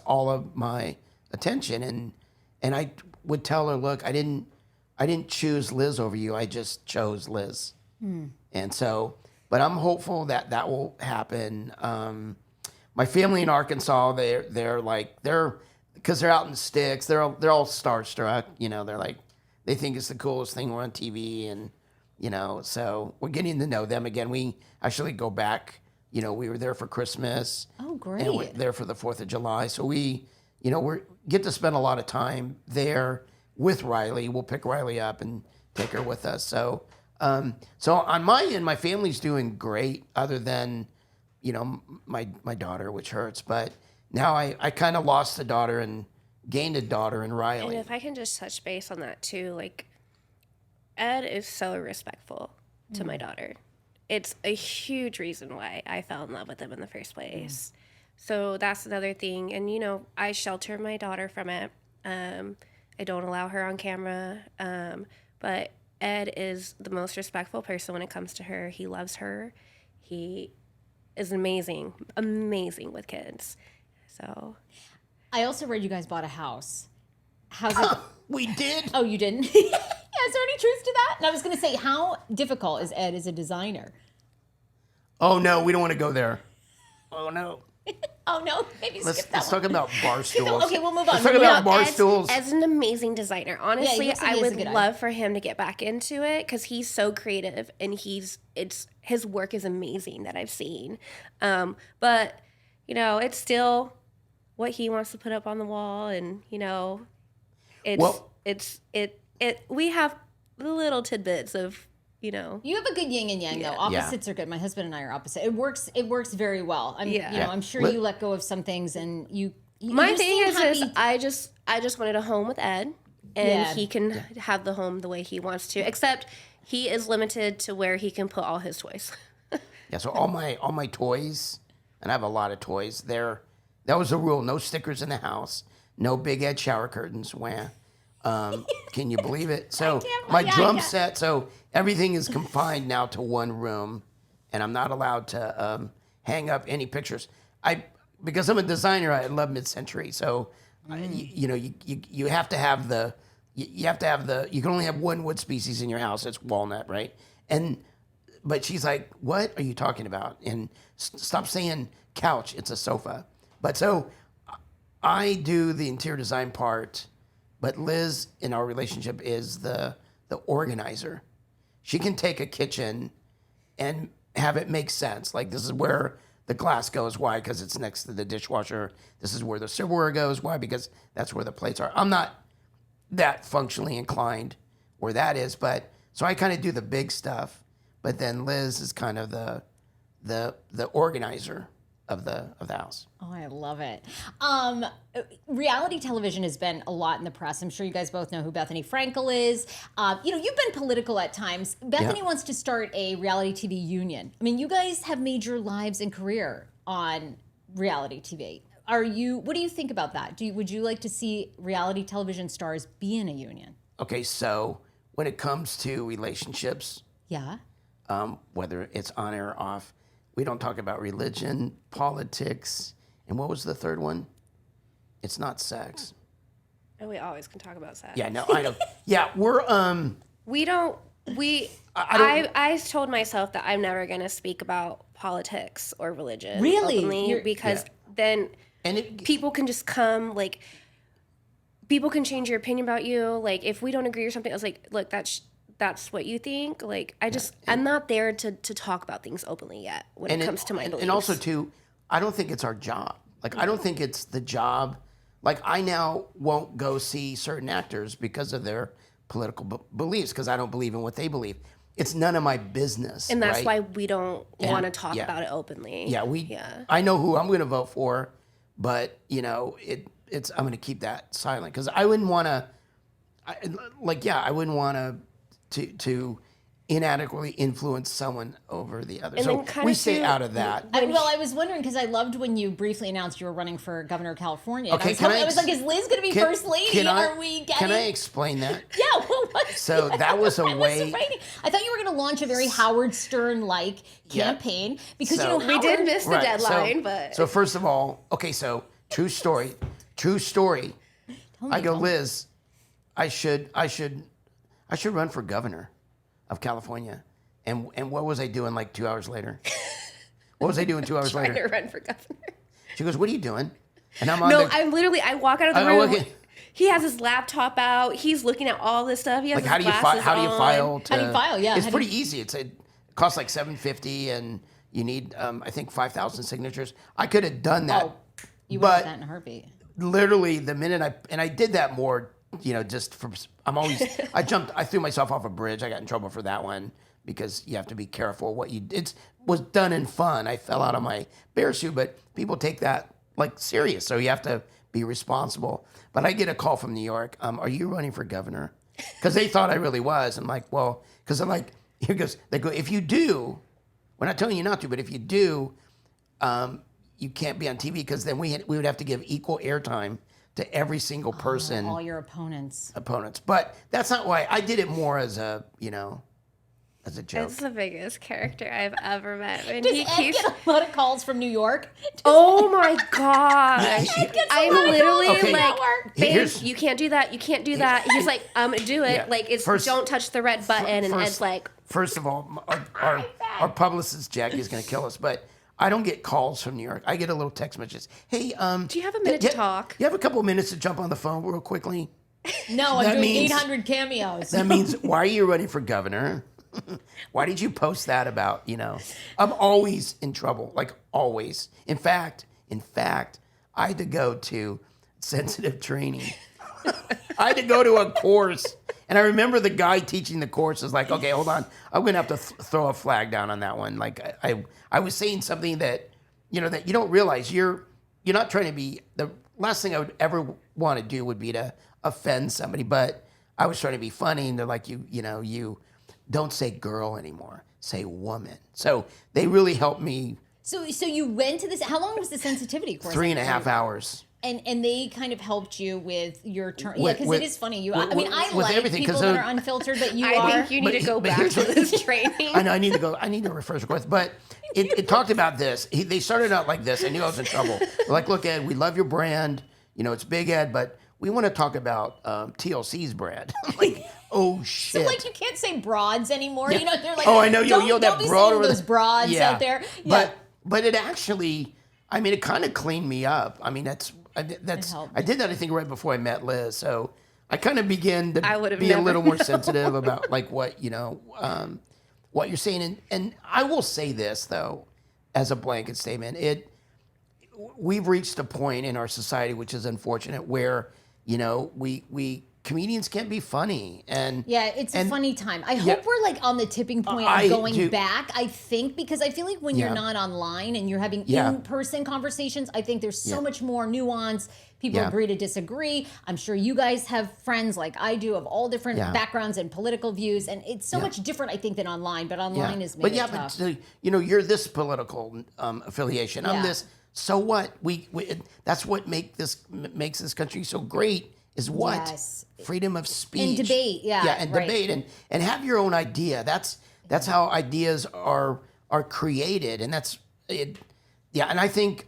all of my attention. And I would tell her, look, I didn't choose Liz over you. I just chose Liz. And so, but I'm hopeful that will happen. My family in Arkansas, because they're out in the sticks, they're all starstruck. They're like, they think it's the coolest thing on TV, and so we're getting to know them again. We actually go back. We were there for Christmas. Oh, great! And we're there for the 4th of July. So we get to spend a lot of time there with Riley. We'll pick Riley up and take her with us. So on my end, my family's doing great. Other than my daughter, which hurts, but now I kind of lost a daughter and gained a daughter in Riley. And if I can just touch base on that too, like Ed is so respectful to my daughter. It's a huge reason why I fell in love with him in the first place. So that's another thing. And, I shelter my daughter from it. I don't allow her on camera. But Ed is the most respectful person when it comes to her. He loves her. He is amazing with kids. So I also read you guys bought a house. How's it? We did. Oh, you didn't? Yeah, is there any truth to that? And I was going to say, how difficult is Ed as a designer? Oh, no, we don't want to go there. Oh, no. Oh, no, maybe skip that Let's talk about bar stools. Okay, we'll move on. Let's talk about bar stools. Ed's an amazing designer. Honestly, looks like I he has a would good love for him to get back into it because he's so creative and his work is amazing that I've seen. But it's still what he wants to put up on the wall, and we have the little tidbits of You have a good yin and yang, though. Opposites are good. My husband and I are opposite. It works very well. I'm sure you let go of some things, and my thing is I just wanted a home with Ed, and he can have the home the way he wants to. Except he is limited to where he can put all his toys. Yeah. So all my toys, and I have a lot of toys. That was a rule. No stickers in the house. No big Ed shower curtains. Wah. Can you believe it? So my drum set, so everything is confined now to one room, and I'm not allowed to hang up any pictures. Because I'm a designer, I love mid-century. So you have to have you can only have one wood species in your house. It's walnut, right? But she's like, what are you talking about? And stop saying couch. It's a sofa. But so I do the interior design part. But Liz, in our relationship, is the organizer. She can take a kitchen and have it make sense. Like, this is where the glass goes. Why? Because it's next to the dishwasher. This is where the silverware goes. Why? Because that's where the plates are. I'm not that functionally inclined where that is. But so I kind of do the big stuff. But then Liz is kind of the organizer of the house. Oh, I love it. Reality television has been a lot in the press. I'm sure you guys both know who Bethenny Frankel is. You've been political at times. Bethenny wants to start a reality TV union. I mean, you guys have made your lives and career on reality TV. What do you think about that? Would you like to see reality television stars be in a union? Okay, so when it comes to relationships, whether it's on air or off, we don't talk about religion, politics, and what was the third one? It's not sex. And we always can talk about sex. Yeah, no, I don't. Yeah, we're I told myself that I'm never going to speak about politics or religion. Really? Openly, because then people can just come, like, people can change your opinion about you. Like, if we don't agree or something, I was like, look, that's what you think. Like, I'm not there to talk about things openly yet when it comes to my beliefs. And also, too, I don't think it's our job. Like, I don't think it's the job. Like, I now won't go see certain actors because of their political beliefs, because I don't believe in what they believe. It's none of my business. And that's why we don't want to talk about it openly. I know who I'm going to vote for, but, I'm going to keep that silent, because I wouldn't want to, I wouldn't want to inadequately influence someone over the other. So we stay out of that. I was wondering, because I loved when you briefly announced you were running for governor of California. Okay, I was like, is Liz going to be first lady? Can I explain that? Yeah, what was So that was a way. I thought you were going to launch a very Howard Stern-like campaign, because we did miss the deadline. So first of all, okay, so true story. True story. I go, tell me. Liz, I should run for governor of California. And what was I doing like 2 hours later? What was I doing 2 hours Trying later? to run for governor. She goes, what are you doing? And I'm on No, I walk out of the room. He has his laptop out. He's looking at all this stuff. He has like, how do you his file? glasses How do you on. file? How do you file? Yeah. It's pretty easy. It costs like $750, and you need I think 5,000 signatures. I could have done that. Oh, you would have that in a heartbeat. Literally, the minute I did that more, just for I threw myself off a bridge. I got in trouble for that one because you have to be careful what you. It was done in fun. I fell out of my bear suit, but people take that like serious, so you have to be responsible. But I get a call from New York. Are you running for governor? Because they thought I really was. I'm like, well, because I'm like, they go, if you do, we're not telling you not to, but if you do, you can't be on TV because then we would have to give equal airtime to every single person. All your opponents. But that's not why. I did it more as a, as a joke. It's the biggest character I've ever met. And Does he Ed keeps. get a lot of calls from New York? Oh my gosh! I'm lot of literally calls from like, network. babe, Here's- you can't do that. You can't do that. He's like, I'm gonna do it. Yeah. Like, it's First- don't touch the red button. And Ed's like, First of all, our publicist Jackie is going to kill us, but I don't get calls from New York. I get a little text message. Hey, do you have a minute to talk? You have a couple of minutes to jump on the phone real quickly? No, I'm That doing means- 800 cameos. That means, why are you running for governor? Why did you post that about, I'm always in trouble, like always. In fact, I had to go to sensitive training. I had to go to a course. And I remember the guy teaching the course was like, okay, hold on. I'm going to have to throw a flag down on that one. Like I was saying something that, that you don't realize you're not trying to be, the last thing I would ever want to do would be to offend somebody. But I was trying to be funny. And they're like, you don't say girl anymore. Say woman. So they really helped me. So you went to this. How long was the sensitivity course? 3.5 hours. And they kind of helped you with your turn. Yeah, With- because it is funny. I with like everything, people 'cause that are unfiltered, but you are. I think you need to go but back here's to what- this training. I know. I need to refresh the course. But it talked about this. They started out like this. I knew I was in trouble. They're like, look, Ed, we love your brand. It's Big Ed, but we want to talk about TLC's brand. I'm like, oh shit. So like you can't say broads anymore. They're like, Oh, I know. Don't, You'll don't that be broad saying over those broads Yeah. out there. Yeah. But it actually, it kind of cleaned me up. I did that, I think, right before I met Liz. So I kind of began to I would've be a never little more sensitive about like what you're saying. And I will say this though, as a blanket statement, we've reached a point in our society, which is unfortunate, where we comedians can't be funny. And yeah, it's a funny time. I hope we're like on the tipping point I of going do. back, I think, because I feel like when you're Yeah. not online and you're having Yeah. in-person conversations, I think there's so Yeah. much more nuance. People Yeah. agree to disagree. I'm sure you guys have friends like I do of all different Yeah. backgrounds and political views. And it's so much different, I think, than online. But online is made it tough. But you're this political affiliation. I'm Yeah. this. So what? That's what makes this country so great. Is what? Yes. Freedom of speech. And debate, yeah, and right. debate and have your own idea. That's how ideas are created, and that's it. Yeah, and I think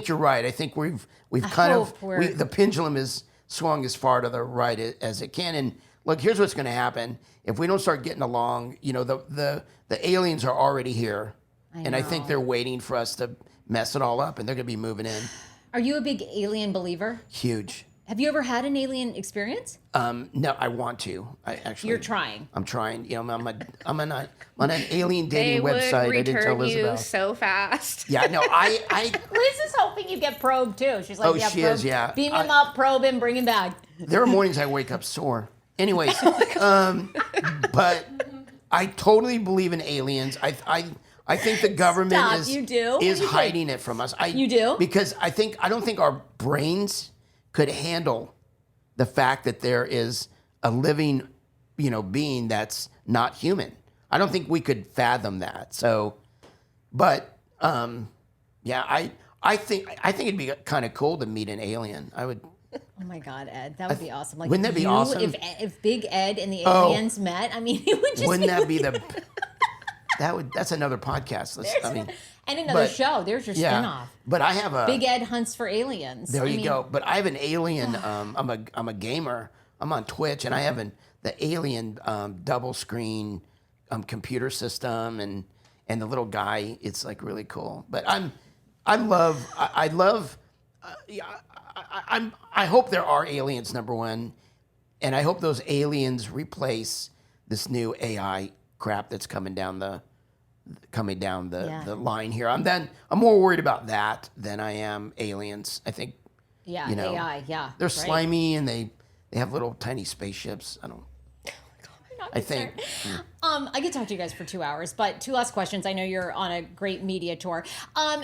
you're right. I think we've kind of the pendulum is swung as far to the right as it can. And look, here's what's going to happen if we don't start getting along. The aliens are already here, and I think know. they're waiting for us to mess it all up, and they're going to be moving in. Are you a big alien believer? Huge. Have you ever had an alien experience? No, I want to. I actually. You're trying. I'm trying. I'm on an alien They dating would website. I didn't tell return Liz you about. so fast. Yeah, no, I Liz is hoping you get probed too. She's like, Oh, yeah, she probe, is, yeah. beam him up, probe him, bring him back. there are mornings I wake up sore. Anyways, Oh but I totally believe in aliens. I think the government Stop, is you do? What do you think? hiding it from us. You do? Because I don't think our brains could handle the fact that there is a living, being that's not human. I don't think we could fathom that. So, but yeah, I think it'd be kind of cool to meet an alien. I would. Oh my God, Ed, that would be awesome. Like, Wouldn't that be awesome? If Big Ed and the aliens met, I mean, it would just Wouldn't that be the? That's another podcast. And another show. There's your spinoff. But I have a Big Ed Hunts for Aliens. There you go. But I have an alien. I'm a gamer. I'm on Twitch, and I have the alien double screen computer system, and the little guy. It's like really cool. But I hope there are aliens. Number one, and I hope those aliens replace this new AI crap that's coming down the line here. I'm more worried about that than I am aliens. I think. Yeah, AI. Yeah, they're slimy and they have little tiny spaceships. I think. I could talk to you guys for 2 hours, but 2 last questions. I know you're on a great media tour.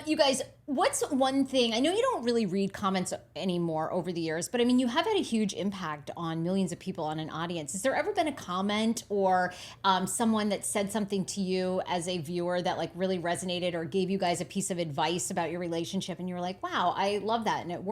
You guys, what's one thing? I know you don't really read comments anymore over the years, but I mean, you have had a huge impact on millions of people on an audience. Has there ever been a comment or someone that said something to you as a viewer that like really resonated or gave you guys a piece of advice about your relationship, and you were like, "Wow, I love that," and it worked?